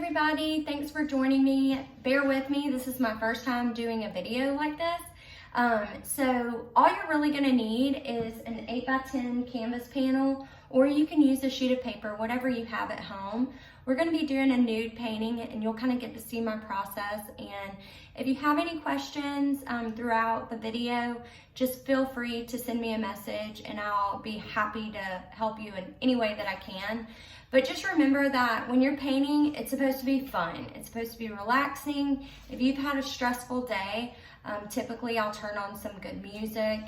everybody, thanks for joining me. Bear with me, this is my first time doing a video like this. So all you're really gonna need is an 8x10 canvas panel, or you can use a sheet of paper, whatever you have at home. We're gonna be doing a nude painting and you'll kind of get to see my process. And if you have any questions throughout the video, just feel free to send me a message and I'll be happy to help you in any way that I can. But just remember that when you're painting, it's supposed to be fun. It's supposed to be relaxing. If you've had a stressful day, typically I'll turn on some good music.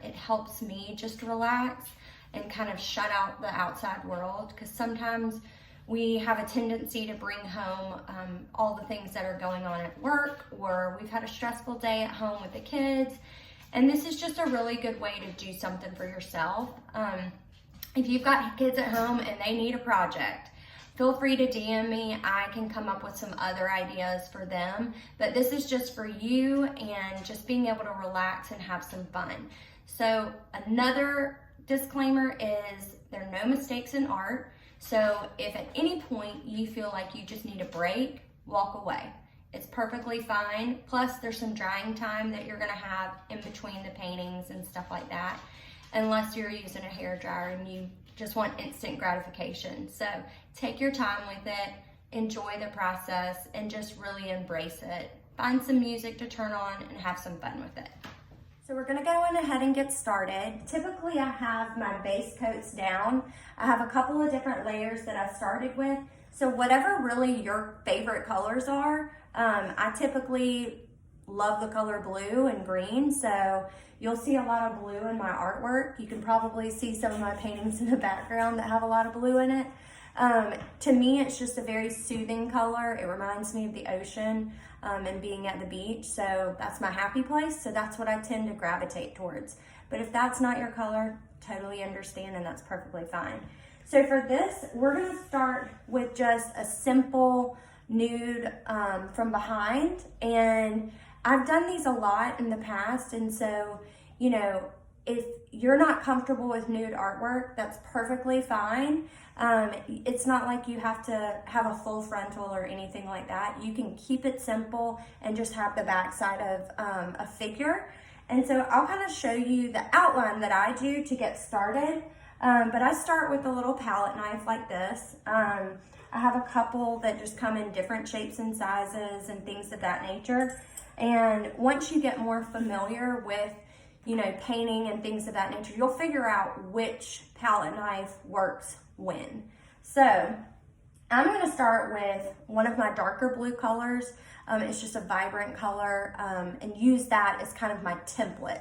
It helps me just relax and kind of shut out the outside world, because sometimes we have a tendency to bring home all the things that are going on at work, or we've had a stressful day at home with the kids. And this is just a really good way to do something for yourself. If you've got kids at home and they need a project, feel free to DM me. I can come up with some other ideas for them. But this is just for you and just being able to relax and have some fun. So another disclaimer is there are no mistakes in art. So if at any point you feel like you just need a break, walk away. It's perfectly fine. Plus there's some drying time that you're gonna have in between the paintings and stuff like that, unless you're using a hair dryer and you just want instant gratification. So take your time with it, enjoy the process, and just really embrace it. Find some music to turn on and have some fun with it. So we're gonna go on ahead and get started. Typically I have my base coats down. I have a couple of different layers that I started with. So whatever really your favorite colors are, I typically love the color blue and green, so you'll see a lot of blue in my artwork. You can probably see some of my paintings in the background that have a lot of blue in it. To me, it's just a very soothing color. It reminds me of the ocean and being at the beach, so that's my happy place, so that's what I tend to gravitate towards. But if that's not your color, totally understand, and that's perfectly fine. So for this, we're gonna start with just a simple nude from behind, and I've done these a lot in the past, and so, you know, if you're not comfortable with nude artwork, that's perfectly fine. It's not like you have to have a full frontal or anything like that. You can keep it simple and just have the backside of a figure. And so I'll kind of show you the outline that I do to get started. But I start with a little palette knife like this. I have a couple that just come in different shapes and sizes and things of that nature. And once you get more familiar with, you know, painting and things of that nature, you'll figure out which palette knife works when. So I'm gonna start with one of my darker blue colors. It's just a vibrant color, and use that as kind of my template.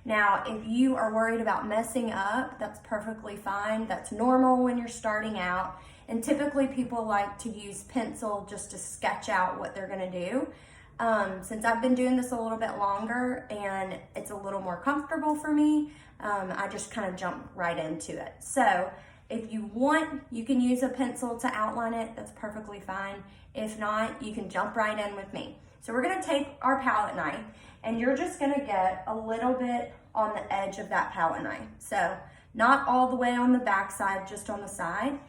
Now, if you are worried about messing up, that's perfectly fine. That's normal when you're starting out. And typically people like to use pencil just to sketch out what they're gonna do. Since I've been doing this a little bit longer and it's a little more comfortable for me, I just kind of jump right into it. So if you want, you can use a pencil to outline it. That's perfectly fine. If not, you can jump right in with me. So we're gonna take our palette knife and you're just gonna get a little bit on the edge of that palette knife. So not all the way on the back side, just on the side.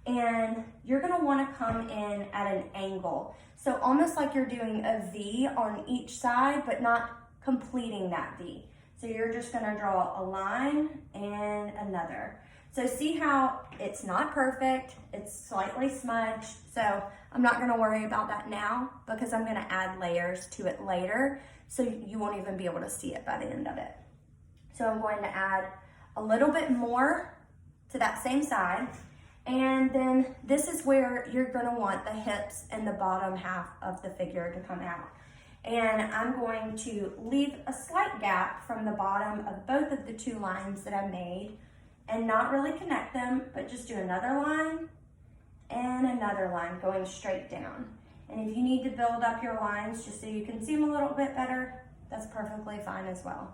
And you're gonna wanna come in at an angle. So almost like you're doing a V on each side, but not completing that V. So you're just gonna draw a line and another. So see how it's not perfect, it's slightly smudged. So I'm not gonna worry about that now because I'm gonna add layers to it later, so you won't even be able to see it by the end of it. So I'm going to add a little bit more to that same side. And then this is where you're gonna want the hips and the bottom half of the figure to come out. And I'm going to leave a slight gap from the bottom of both of the two lines that I made and not really connect them, but just do another line and another line going straight down. And if you need to build up your lines just so you can see them a little bit better, that's perfectly fine as well.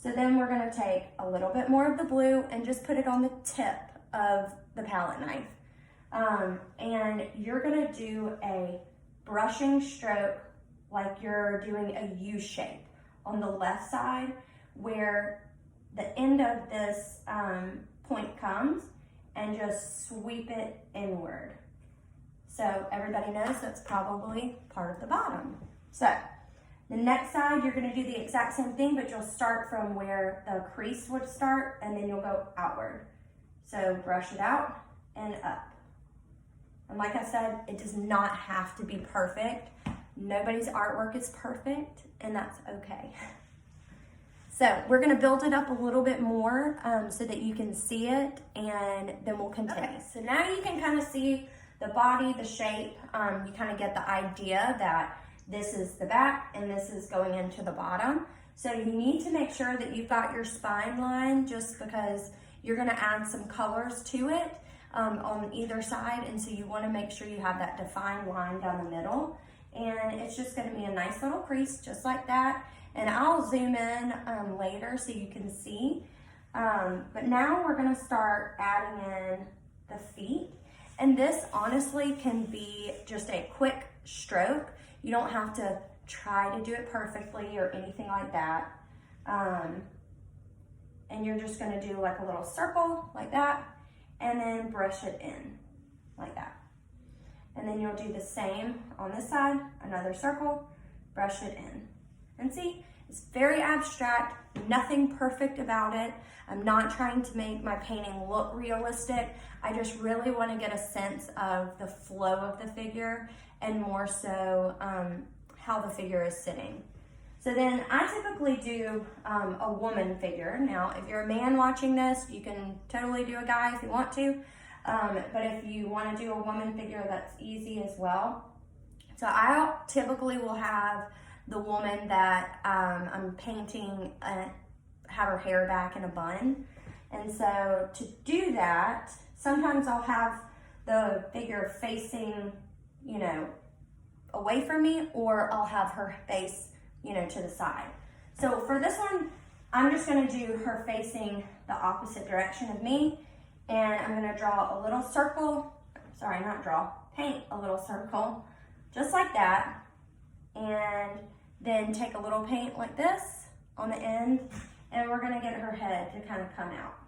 So then we're gonna take a little bit more of the blue and just put it on the tip of the palette knife. And you're gonna do a brushing stroke like you're doing a U shape on the left side where the end of this point comes, and just sweep it inward. So So everybody knows that's probably part of the bottom. So the next side, you're gonna do the exact same thing, but you'll start from where the crease would start, and then you'll go outward. So brush it out and up. And like I said, it does not have to be perfect. Nobody's artwork is perfect, and that's okay. So we're gonna build it up a little bit more so that you can see it, and then we'll continue. Okay, so now you can kind of see the body, the shape. You kind of get the idea that this is the back and this is going into the bottom. So you need to make sure that you've got your spine line, just because you're gonna add some colors to it on either side. And so you wanna make sure you have that defined line down the middle. And it's just gonna be a nice little crease just like that. And I'll zoom in later so you can see. But now we're gonna start adding in the feet. And this honestly can be just a quick stroke. You don't have to try to do it perfectly or anything like that. And you're just gonna do like a little circle like that, and then brush it in like that. And then you'll do the same on this side, another circle, brush it in. And see, it's very abstract, nothing perfect about it. I'm not trying to make my painting look realistic. I just really want to get a sense of the flow of the figure, and more so how the figure is sitting. So then I typically do a woman figure. Now, if you're a man watching this, you can totally do a guy if you want to. But if you want to do a woman figure, that's easy as well. So I typically will have the woman that I'm painting have her hair back in a bun. And so to do that, sometimes I'll have the figure facing, you know, away from me, or I'll have her face, you know, to the side. So for this one, I'm just gonna do her facing the opposite direction of me, and I'm gonna draw a little circle, paint a little circle, just like that, and then take a little paint like this on the end, and we're gonna get her head to kind of come out,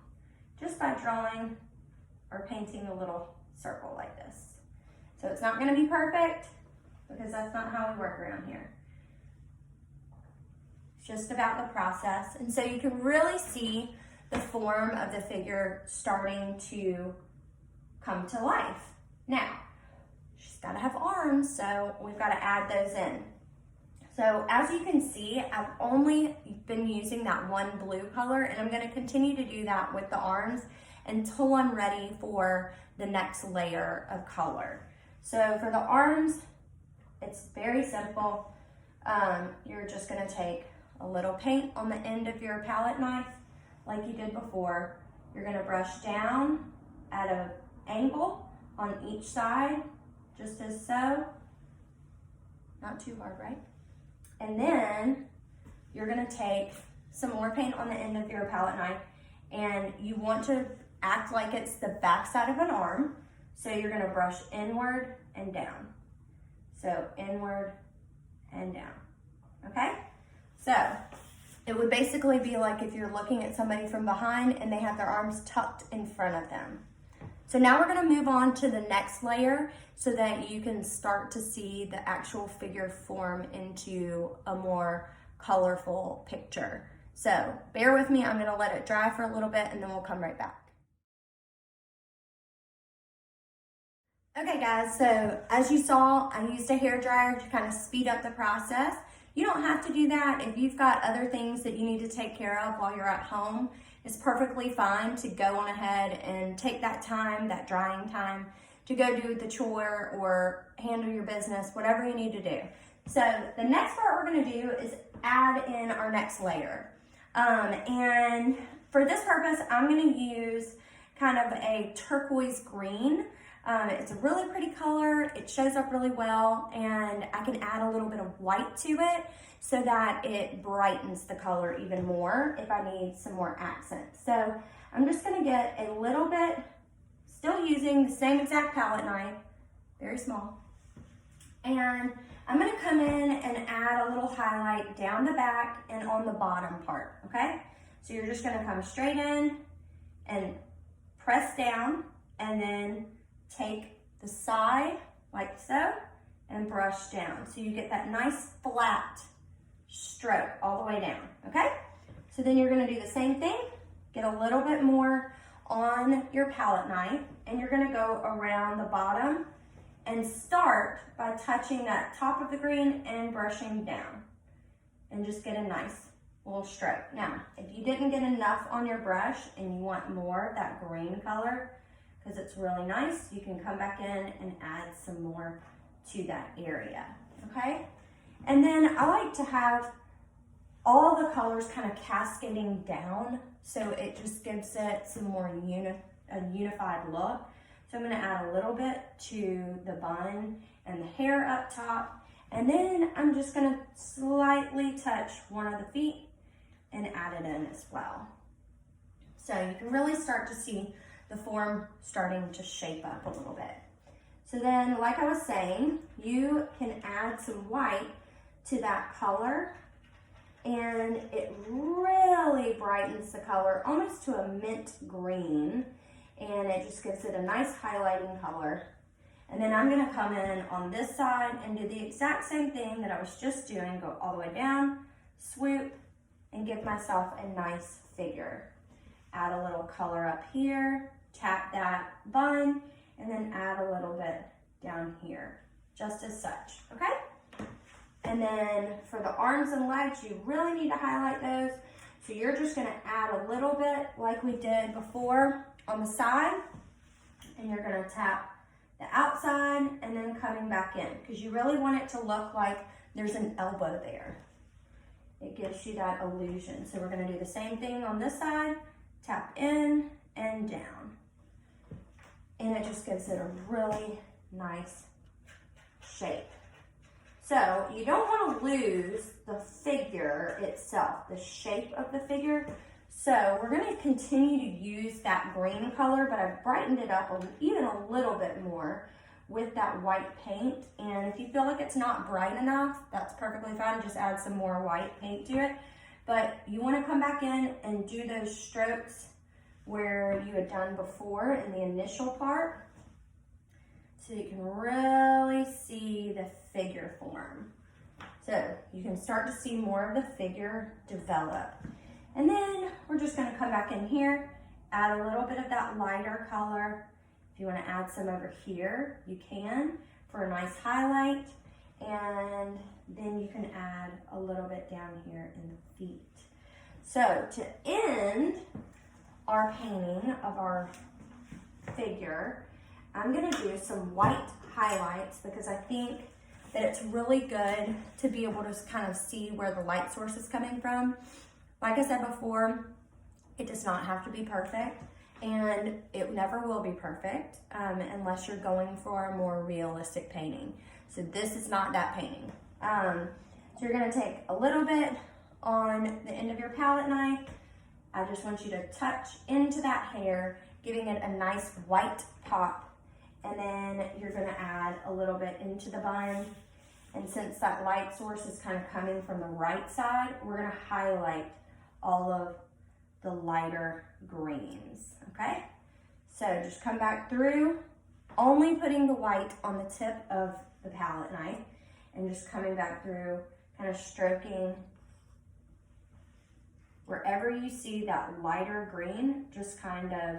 just by drawing or painting a little circle like this. So it's not gonna be perfect, because that's not how we work around here. It's just about the process. And so you can really see the form of the figure starting to come to life. Now, she's gotta have arms, so we've gotta add those in. So as you can see, I've only been using that one blue color, and I'm gonna continue to do that with the arms until I'm ready for the next layer of color. So for the arms, it's very simple. You're just gonna take a little paint on the end of your palette knife, like you did before. You're gonna brush down at an angle on each side, just as so. Not too hard, right? And then you're gonna take some more paint on the end of your palette knife, and you want to act like it's the back side of an arm. So you're gonna brush inward and down. So inward and down, okay? So it would basically be like if you're looking at somebody from behind and they have their arms tucked in front of them. So now we're gonna move on to the next layer so that you can start to see the actual figure form into a more colorful picture. So bear with me, I'm gonna let it dry for a little bit and then we'll come right back. Okay guys, so as you saw, I used a hairdryer to kind of speed up the process. You don't have to do that. If you've got other things that you need to take care of while you're at home, it's perfectly fine to go on ahead and take that time, that drying time, to go do the chore or handle your business, whatever you need to do. So the next part we're gonna do is add in our next layer. And for this purpose, I'm gonna use kind of a turquoise green. It's a really pretty color, it shows up really well, and I can add a little bit of white to it so that it brightens the color even more if I need some more accents. So I'm just gonna get a little bit, still using the same exact palette knife, very small, and I'm gonna come in and add a little highlight down the back and on the bottom part, okay? So you're just gonna come straight in and press down, and then take the side like so, and brush down. So you get that nice flat stroke all the way down, okay? So then you're gonna do the same thing, get a little bit more on your palette knife, and you're gonna go around the bottom and start by touching that top of the green and brushing down. And just get a nice little stroke. Now, if you didn't get enough on your brush and you want more of that green color, because it's really nice, you can come back in and add some more to that area, okay? And then I like to have all the colors kind of cascading down, so it just gives it some more a unified look. So I'm gonna add a little bit to the bun and the hair up top, and then I'm just gonna slightly touch one of the feet and add it in as well. So you can really start to see the form starting to shape up a little bit. So then, like I was saying, you can add some white to that color, and it really brightens the color almost to a mint green, and it just gives it a nice highlighting color. And then I'm gonna come in on this side and do the exact same thing that I was just doing, go all the way down, swoop, and give myself a nice figure. Add a little color up here, tap that bun, and then add a little bit down here, just as such, okay? And then for the arms and legs, you really need to highlight those. So you're just gonna add a little bit like we did before on the side, and you're gonna tap the outside and then coming back in, because you really want it to look like there's an elbow there. It gives you that illusion. So we're gonna do the same thing on this side, tap in and down. And it just gives it a really nice shape. So you don't want to lose the figure itself, the shape of the figure. So we're going to continue to use that green color, but I've brightened it up even a little bit more with that white paint. And if you feel like it's not bright enough, that's perfectly fine. Just add some more white paint to it. But you want to come back in and do those strokes where you had done before in the initial part, so you can really see the figure form. So you can start to see more of the figure develop. And then we're just gonna come back in here, add a little bit of that lighter color. If you wanna add some over here, you can, for a nice highlight. And then you can add a little bit down here in the feet. So to end our painting of our figure, I'm gonna do some white highlights, because I think that it's really good to be able to kind of see where the light source is coming from. Like I said before, it does not have to be perfect, and it never will be perfect unless you're going for a more realistic painting. So this is not that painting. So you're gonna take a little bit on the end of your palette knife. I just want you to touch into that hair, giving it a nice white pop. And then you're gonna add a little bit into the bun. And since that light source is kind of coming from the right side, we're gonna highlight all of the lighter greens, okay? So just come back through, only putting the white on the tip of the palette knife, and just coming back through, kind of stroking wherever you see that lighter green, just kind of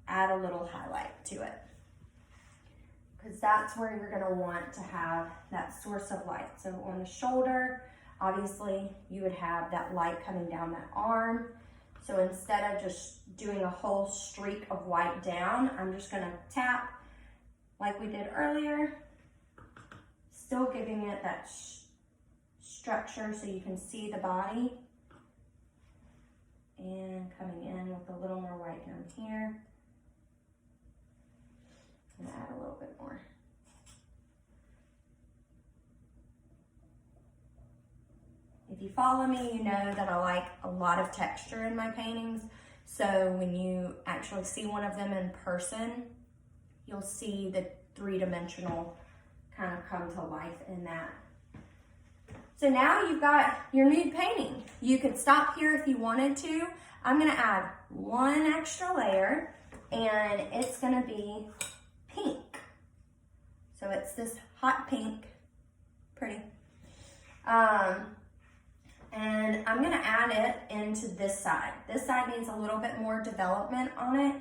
add a little highlight to it, because that's where you're gonna want to have that source of light. So on the shoulder, obviously you would have that light coming down that arm. So instead of just doing a whole streak of white down, I'm just gonna tap like we did earlier, still giving it that structure so you can see the body. And coming in with a little more white down here. And add a little bit more. If you follow me, you know that I like a lot of texture in my paintings. So when you actually see one of them in person, you'll see the three-dimensional kind of come to life in that. So now you've got your nude painting. You could stop here if you wanted to. I'm gonna add one extra layer, and it's gonna be pink. So So it's this hot pink, pretty. And I'm gonna add it into this side. This side needs a little bit more development on it.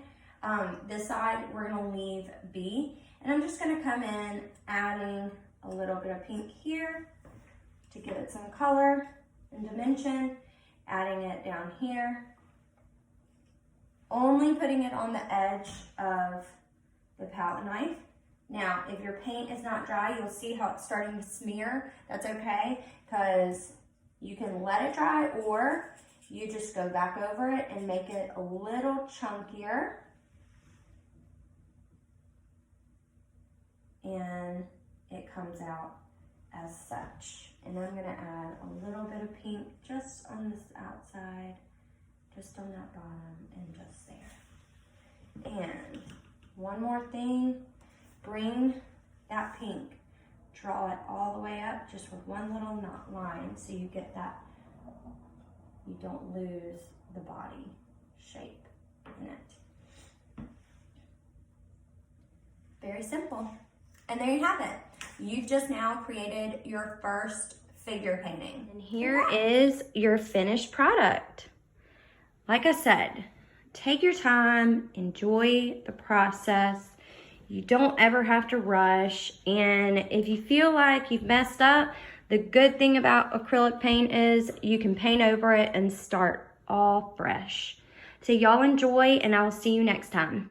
This side we're gonna leave be. And I'm just gonna come in adding a little bit of pink here to give it some color and dimension, adding it down here. Only putting it on the edge of the palette knife. Now, if your paint is not dry, you'll see how it's starting to smear. That's okay, because you can let it dry, or you just go back over it and make it a little chunkier. And it comes out as such. And I'm gonna add a little bit of pink just on this outside, just on that bottom, and just there. And one more thing, bring that pink, draw it all the way up just with one little line so you get that, you don't lose the body shape in it. Very simple. And there you have it. You've just now created your first figure painting. And here is your finished product. Like I said, take your time, enjoy the process. You don't ever have to rush. And if you feel like you've messed up, the good thing about acrylic paint is you can paint over it and start all fresh. So y'all enjoy, and I'll see you next time.